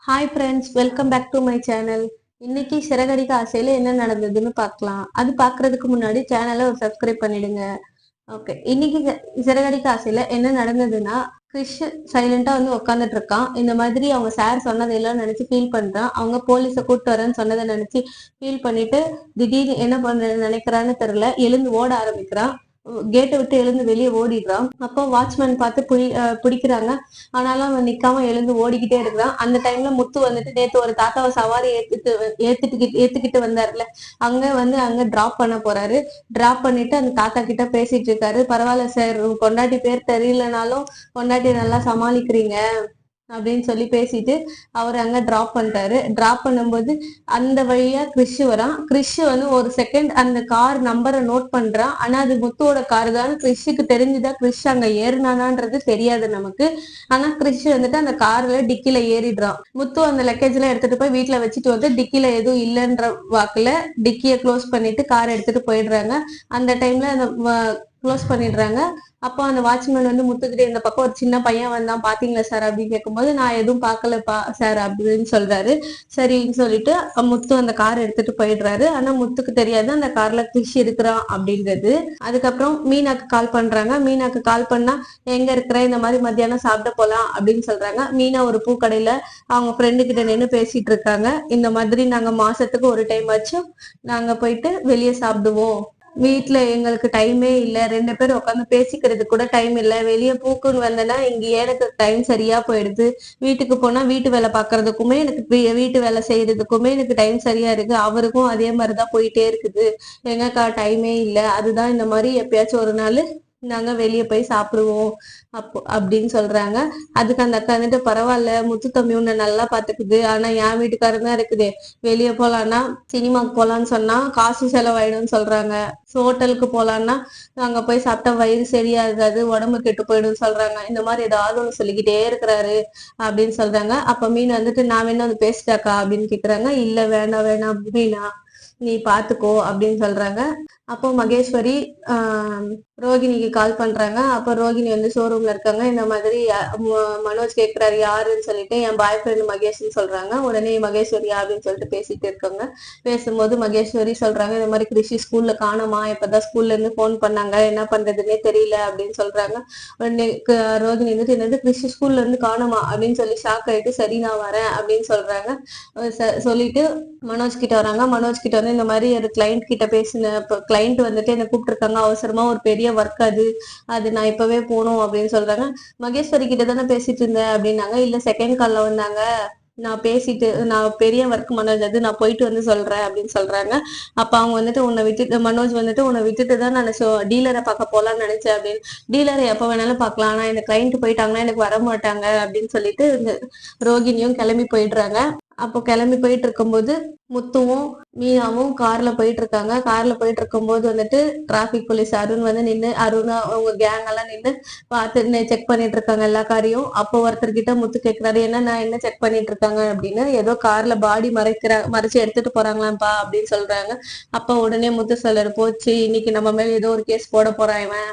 Hi friends, welcome back to my channel. இன்னைக்கு சிறகடிக்க ஆசையில என்ன நடந்ததுன்னு பார்க்கலாம். அது பார்க்கறதுக்கு முன்னாடி சேனலை ஒரு சப்ஸ்கிரைப் பண்ணிடுங்க. ஓகே, இன்னைக்கு சிறகடிக்க ஆசையில என்ன நடந்ததுன்னா, கிறிஷ் சைலண்டா வந்து உட்காந்துட்டு இருக்கான். இந்த மாதிரி அவங்க சார் சொன்னதெல்லாம் நினைச்சு ஃபீல் பண்றான். அவங்க போலீஸை கூப்பிட்டு வரேன்னு சொன்னதை நினைச்சு ஃபீல் பண்ணிட்டு திடீர்னு என்ன பண்ற நினைக்கிறான்னு தெரியல, எழுந்து ஓட ஆரம்பிக்கிறான். கேட்டை விட்டு எழுந்து வெளியே ஓடிடுறான். அப்போ வாட்ச்மேன் பார்த்து பிடிக்கிறாங்க. ஆனாலும் அவன் நிக்காம எழுந்து ஓடிக்கிட்டே இருக்கிறான். அந்த டைம்ல முத்து வந்துட்டு நேத்து ஒரு தாத்தாவை சவாரி ஏத்துக்கிட்டு வந்தாருல, அங்க டிராப் பண்ண போறாரு. டிராப் பண்ணிட்டு அந்த தாத்தா கிட்ட பேசிட்டு இருக்காரு. பரவாயில்ல சார், பொண்டாட்டி பேர் தெரியலனாலும் பொண்டாட்டி நல்லா சமாளிக்கிறீங்க அப்படின்னு சொல்லி பேசிட்டு அவர் அங்க டிராப் பண்ணிட்டாரு. டிராப் பண்ணும்போது அந்த வழியா கிறிஷ் வரான். கிறிஷ் வந்து ஒரு செகண்ட் அந்த கார் நம்பரை நோட் பண்றான். ஆனா அது முத்துவோட கார் தான். கிறிஷுக்கு தெரிஞ்சுதான் கிறிஷ் அங்க ஏறினானான்றது தெரியாது நமக்கு. ஆனா கிறிஷ் வந்துட்டு அந்த கார்ல டிக்கில ஏறிடுறான். முத்து அந்த லக்கேஜ் எல்லாம் எடுத்துட்டு போய் வீட்டுல வச்சுட்டு வந்து டிக்கில எதுவும் இல்லைன்ற வாக்குல டிக்கிய க்ளோஸ் பண்ணிட்டு கார் எடுத்துட்டு போயிடுறாங்க. அந்த டைம்ல அந்த க்ளோஸ் பண்ணிடுறாங்க. அப்போ அந்த வாட்ச்மேன் வந்து முத்துக்கிட்டே இந்த பக்கம் ஒரு சின்ன பையன் வந்தான் பாத்தீங்களா சார் அப்படின்னு கேட்கும்போது, நான் எதுவும் பார்க்கலப்பா சார் அப்படின்னு சொல்றாரு. சரின்னு சொல்லிட்டு முத்து அந்த கார் எடுத்துட்டு போயிடுறாரு. ஆனா முத்துக்கு தெரியாது அந்த கார்ல கிறிஷ் இருக்கிறான் அப்படின்றது. அதுக்கப்புறம் மீனாக்கு கால் பண்றாங்க. மீனாக்கு கால் பண்ணா எங்க இருக்கிற, இந்த மாதிரி மத்தியானம் சாப்பிட போலாம் அப்படின்னு சொல்றாங்க. மீனா ஒரு பூக்கடையில அவங்க ஃப்ரெண்டு கிட்ட நின்று பேசிட்டு இருக்காங்க. இந்த மாதிரி நாங்க மாசத்துக்கு ஒரு டைம் ஆச்சும் நாங்க போயிட்டு வெளியே சாப்பிடுவோம். வீட்டுல எங்களுக்கு டைமே இல்ல, 2 பேரும் உட்காந்து பேசிக்கிறது கூட டைம் இல்ல. வெளியே பூக்குன்னு வந்தேன்னா இங்க எனக்கு டைம் சரியா போயிடுது. வீட்டுக்கு போனா வீட்டு வேலை பாக்குறதுக்குமே எனக்கு வீட்டு வேலை செய்யறதுக்குமே எனக்கு டைம் சரியா இருக்கு. அவருக்கும் அதே மாதிரிதான் போயிட்டே இருக்குது. எங்கக்கா டைமே இல்ல. அதுதான் இந்த மாதிரி எப்பயாச்சும் ஒரு நாள் நாங்க வெளியே போய் சாப்பிடுவோம் அப்படின்னு சொல்றாங்க. அதுக்கு அந்த அக்கா வந்துட்டு, பரவாயில்ல முத்து தம்பி உன்னை நல்லா பாத்துக்குது, ஆனா என் வீட்டுக்காரர் தான் இருக்குது. வெளியே போலான்னா சினிமாக்கு போலான்னு சொன்னா காசு செலவாயிடும்னு சொல்றாங்க. ஹோட்டலுக்கு போலான்னா அங்க போய் சாப்பிட்டா வயிறு சரியா இருக்காது, உடம்பு கெட்டு போயிடும் சொல்றாங்க. இந்த மாதிரி ஏதாவது ஒண்ணு சொல்லிக்கிட்டே இருக்கிறாரு அப்படின்னு சொல்றாங்க. அப்ப மீன் வந்துட்டு, நான் வேணா வந்து பேசிட்டாக்கா அப்படின்னு கேக்குறாங்க. இல்ல வேணாம் வேணாம் மீனா, நீ பாத்துக்கோ அப்படின்னு சொல்றாங்க. அப்போ மகேஸ்வரி ரோகிணிக்கு கால் பண்றாங்க. அப்போ ரோகிணி வந்து ஷோரூம்ல இருக்காங்க. இந்த மாதிரி மனோஜ் கேட்கிறாரு யாருன்னு சொல்லிட்டு, என் பாய் ஃப்ரெண்ட் மகேஷ்னு சொல்றாங்க. உடனே மகேஸ்வரி அப்படின்னு சொல்லிட்டு பேசிட்டு இருக்காங்க. பேசும்போது மகேஸ்வரி சொல்றாங்க, இந்த மாதிரி கிருஷி ஸ்கூல்ல காணோமா, இப்பதான் ஸ்கூல்ல இருந்து போன் பண்ணாங்க, என்ன பண்றதுன்னே தெரியல அப்படின்னு சொல்றாங்க. உடனே ரோகிணி வந்துட்டு, என்னது கிருஷி ஸ்கூல்ல இருந்து காணோமா அப்படின்னு சொல்லி ஷாக் ஆயிட்டு, சரி நான் வரேன் அப்படின்னு சொல்றாங்க. சொல்லிட்டு மனோஜ் கிட்ட வராங்க. மனோஜ் கிட்ட வந்து, இந்த மாதிரி ஒரு கிளைண்ட் கிட்ட பேசின கிளைண்ட் வந்துட்டு என்ன கூப்பிட்டு இருக்காங்க, அவசரமா ஒரு பெரிய ஒர்க் அது நான் இப்பவே போகணும் அப்படின்னு சொல்றாங்க. மகேஸ்வரி கிட்ட தானே பேசிட்டு இருந்தேன் அப்படின்னாங்க. இல்ல செகண்ட் கால்ல வந்தாங்க, நான் பெரிய ஒர்க் மனோஜ், அது நான் போயிட்டு வந்து சொல்றேன் அப்படின்னு சொல்றாங்க. அப்ப அவங்க வந்துட்டு, உன்னை விட்டுட்டு மனோஜ் வந்துட்டு, உன்னை விட்டுட்டு தான் நான் டீலரை பார்க்க போலான்னு நினைச்சேன் அப்படின்னு. டீலரை எப்ப வேணாலும் பார்க்கலாம், ஆனா இந்த கிளைண்ட் போயிட்டாங்கன்னா எனக்கு வர மாட்டாங்க அப்படின்னு சொல்லிட்டு இந்த ரோகிணியும் கிளம்பி போயிடுறாங்க. அப்போ கிளம்பி போயிட்டு இருக்கும்போது முத்துவும் மீனாவும் கார்ல போயிட்டு இருக்காங்க. கார்ல போயிட்டு இருக்கும்போது வந்துட்டு டிராபிக் போலீஸ் அருண் வந்து நின்று, அருணா அவங்க கேங் எல்லாம் நின்று பார்த்து செக் பண்ணிட்டு இருக்காங்க எல்லா காரையும். அப்போ ஒருத்தர்கிட்ட முத்து கேட்கிறாரு, என்ன நான் என்ன செக் பண்ணிட்டு இருக்காங்க அப்படின்னு. ஏதோ கார்ல பாடி மறைச்சு எடுத்துட்டு போறாங்களாம்ப்பா அப்படின்னு சொல்றாங்க. அப்ப உடனே முத்து சொல்றாரு, போச்சு இன்னைக்கு நம்ம மேல ஏதோ ஒரு கேஸ் போட போறான் இவன்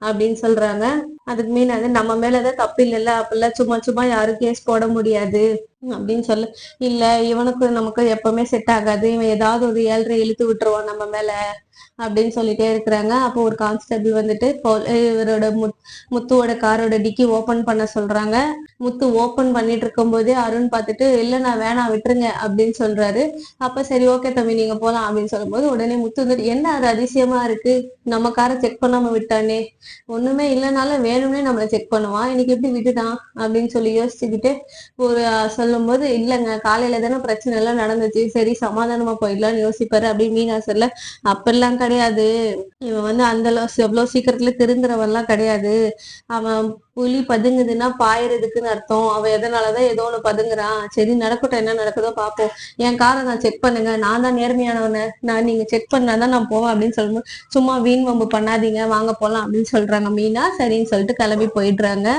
அப்படின்னு சொல்றாங்க. அதுக்கு மீன் வந்து, நம்ம மேலதான் தப்பு இல்லைல்ல, அப்படிலாம் சும்மா சும்மா யாரும் கேஸ் போட முடியாது அப்படின்னு சொல்ல. இல்ல, இவனுக்கு நமக்கு எப்பவுமே செட் ஆகாது, இவன் ஏதாவது ஒரு 7.5 இழுத்து விட்டுருவான் நம்ம மேல அப்படின்னு சொல்லிட்டே இருக்கிறாங்க. அப்போ ஒரு கான்ஸ்டபிள் வந்துட்டு இவரோட முத்துவோட காரோட டிக்கி ஓபன் பண்ண சொல்றாங்க. முத்து ஓபன் பண்ணிட்டு இருக்கும் போதே அருண் பார்த்துட்டு, இல்ல நான் வேணாம் விட்டுருங்க அப்படின்னு சொல்றாரு. அப்ப சரி ஓகே தம்பி நீங்க போலாம் அப்படின்னு சொல்லும்போது, உடனே முத்து வந்துட்டு, என்ன அது அதிசயமா இருக்கு, நம்ம காரை செக் பண்ணாம விட்டானே, ஒண்ணுமே இல்லைனாலும் வேணும்னே நம்மளை செக் பண்ணுவான், இன்னைக்கு எப்படி விட்டுட்டான் அப்படின்னு சொல்லி யோசிச்சுக்கிட்டு ஒரு சொல்லும் போது, இல்லைங்க காலையில தானே பிரச்சனை எல்லாம் நடந்துச்சு, சரி சமாதானமா போயிடலாம்னு யோசிப்பாரு அப்படின்னு மீனா சொல்ல. அப்பெல்லாம் கிடையாது, இவன் வந்து அந்த எவ்வளவு சீக்கிரத்துல திருந்துறவெல்லாம் கிடையாது. அவன் புலி பதுங்குதுன்னா பாயறதுக்குன்னு அர்த்தம். அவன் எதனாலதான் ஏதோ ஒண்ணு பதுங்குறான். சரி நடக்கட்டும், என்ன நடக்குதோ பாப்போம். என் காரை நான் செக் பண்ணுங்க, நான் தான் நேர்மையானவன, நீங்க செக் பண்ணாதான் நான் போவேன் அப்படின்னு சொல்லும்போது, சும்மா வீண் வம்பு பண்ணாதீங்க வாங்க போலாம் அப்படின்னு சொல்றாங்க மீனா. சரின்னு சொல்லிட்டு கிளம்பி போயிடுறாங்க.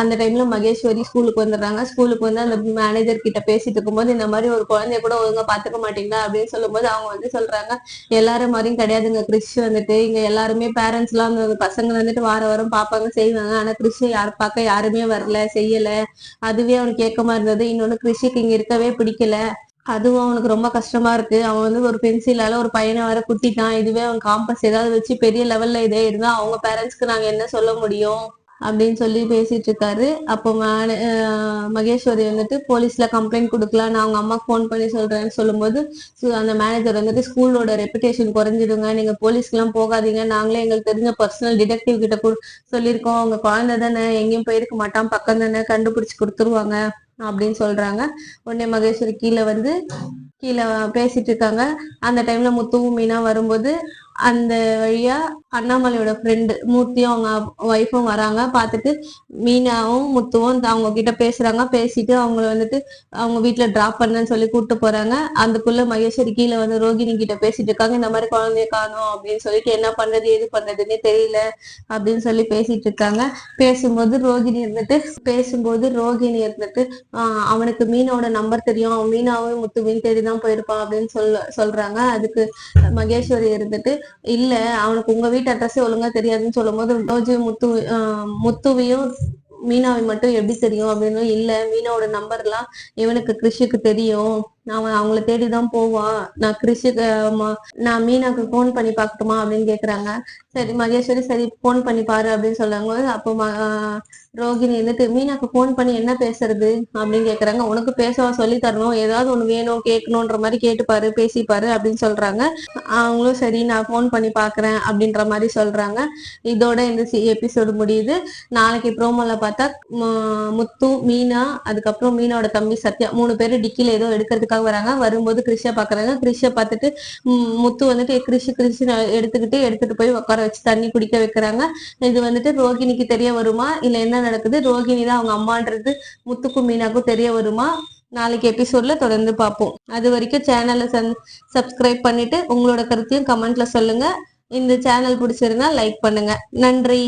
அந்த டைம்ல மகேஸ்வரி ஸ்கூலுக்கு வந்துடுறாங்க. ஸ்கூலுக்கு வந்து அந்த மேனேஜர் கிட்ட பேசிட்டு இருக்கும்போது, இந்த மாதிரி ஒரு குழந்தைய கூட ஒழுங்கா பாத்துக்க மாட்டீங்களா அப்படின்னு சொல்லும்போது, அவங்க வந்து சொல்றாங்க, எல்லாரும் மாதிரியும் கிடையாதுங்க கிறிஷ் வந்துட்டு, இங்க எல்லாருமே பேரண்ட்ஸ் எல்லாம் அந்த பசங்க வந்துட்டு வாரம் வாரம் பாப்பாங்க செய்வாங்க. இருந்தாங்க. ஆனா கிறிஷை பார்க்க யாருமே வரல, செய்யல. அதுவே அவனுக்கு ஏக்கமா இருந்தது. இன்னொன்னு கிறிஷுக்கு இங்க இருக்கவே பிடிக்கல. அதுவும் அவனுக்கு ரொம்ப கஷ்டமா இருக்கு. அவன் வந்து ஒரு பென்சிலால ஒரு பையனை வேற குத்திட்டான். இதுவே அவன் காம்பஸ் ஏதாவது வச்சு பெரிய லெவல்ல இதே இருந்தா அவங்க பேரண்ட்ஸ்க்கு நாங்க என்ன சொல்ல முடியும் அப்படின்னு சொல்லி பேசிட்டு இருக்காரு. அப்போ மகேஸ்வரி வந்துட்டு போலீஸ்ல கம்ப்ளைண்ட் கொடுக்கலாம், நான் அவங்க அம்மாக்கு ஃபோன் பண்ணி சொல்றேன்னு சொல்லும்போது அந்த மேனேஜர் வந்துட்டு ஸ்கூலோட ரெப்புடேஷன் குறைஞ்சிடுங்க, நீங்க போலீஸ்க்கு எல்லாம் போகாதீங்க, நாங்களே எங்களுக்கு தெரிஞ்ச பர்சனல் டிடெக்டிவ் கிட்ட சொல்லியிருக்கோம், அவங்க குழந்தை தானே, எங்கேயும் போயிருக்க மாட்டான், பக்கம் தானே, கண்டுபிடிச்சு கொடுத்துருவாங்க அப்படின்னு சொல்றாங்க. உடனே மகேஸ்வரி கீழே பேசிட்டு இருக்காங்க. அந்த டைம்ல முத்துவும் மீனா வரும்போது அந்த வழியா அண்ணாமலையோட ஃப்ரெண்டு மூர்த்தியும் அவங்க ஒய்ஃபும் வராங்க. பார்த்துட்டு மீனாவும் முத்துவும் அவங்க கிட்ட பேசுறாங்க. பேசிட்டு அவங்கள வந்துட்டு அவங்க வீட்டுல டிராப் பண்ணன்னு சொல்லி கூப்பிட்டு போறாங்க. அதுக்குள்ள மகேஸ்வரி கீழே வந்து ரோகிணி கிட்ட பேசிட்டு இருக்காங்க. இந்த மாதிரி குழந்தைய காணோம் அப்படின்னு சொல்லிட்டு என்ன பண்றது எது பண்றதுன்னே தெரியல அப்படின்னு சொல்லி பேசிட்டு இருக்காங்க. பேசும்போது ரோகிணி இருந்துட்டு அவனுக்கு மீனோட நம்பர் தெரியும், அவன் மீனாவும் முத்துவையும் தேடிதான் போயிருப்பான் அப்படின்னு சொல்றாங்க. அதுக்கு மகேஸ்வரி இருந்துட்டு இல்ல, அவனுக்கு உங்க வீட்டு அட்ரஸே ஒழுங்கா தெரியாதுன்னு சொல்லும் போது ரோஜு முத்துவையும் மீனாவை மட்டும் எப்படி தெரியும் அப்படின்னு, இல்ல மீனாவோட நம்பர் எல்லாம் இவனுக்கு கிறிஷுக்கு தெரியும், அவன் அவங்கள தேடிதான் போவான், நான் மீனாக்கு போன் பண்ணி பாக்கட்டுமா அப்படின்னு கேக்குறாங்க. சரி மகேஸ்வரி சரி போன் பண்ணி பாரு அப்படின்னு சொல்றாங்க. அப்போ ரோகிணி வந்துட்டு மீனாக்கு போன் பண்ணி என்ன பேசுறது அப்படின்னு கேக்குறாங்க. உனக்கு பேசவா சொல்லி தரணும், ஏதாவது ஒண்ணு வேணும் கேட்கணுன்ற மாதிரி கேட்டுப்பாரு பேசிப்பாரு அப்படின்னு சொல்றாங்க. அவங்களும் சரி நான் போன் பண்ணி பாக்குறேன் அப்படின்ற மாதிரி சொல்றாங்க. இதோட இந்த எபிசோடு முடியுது. நாளைக்கு ப்ரோமோல பார்த்தா முத்து மீனா அதுக்கப்புறம் மீனாவோட தம்பி சத்யா 3 பேரும் டிக்கில ஏதோ எடுக்கிறதுக்காக வராங்க. வரும்போது கிறிஷ பாக்குறாங்க. கிறிஷ பார்த்துட்டு முத்து வந்துட்டு கிறிஷ் எடுத்துட்டு போய் உட்கார வச்சு தண்ணி குடிக்க வைக்கிறாங்க. இது வந்துட்டு ரோகிணிக்கு தெரிய வருமா, இல்ல என்ன நடக்குது, ரோகிணி தான் அவங்க அம்மான்றது முத்துக்கும் மீனாக்கும் தெரிய வருமா, நாளைக்கு எபிசோட்ல தொடர்ந்து பார்ப்போம். அது வரைக்கும் சேனலை சப்ஸ்கிரைப் பண்ணிட்டு உங்களோட கருத்தையும் கமெண்ட்ல சொல்லுங்க. இந்த சேனல் பிடிச்சிருந்தா லைக் பண்ணுங்க. நன்றி.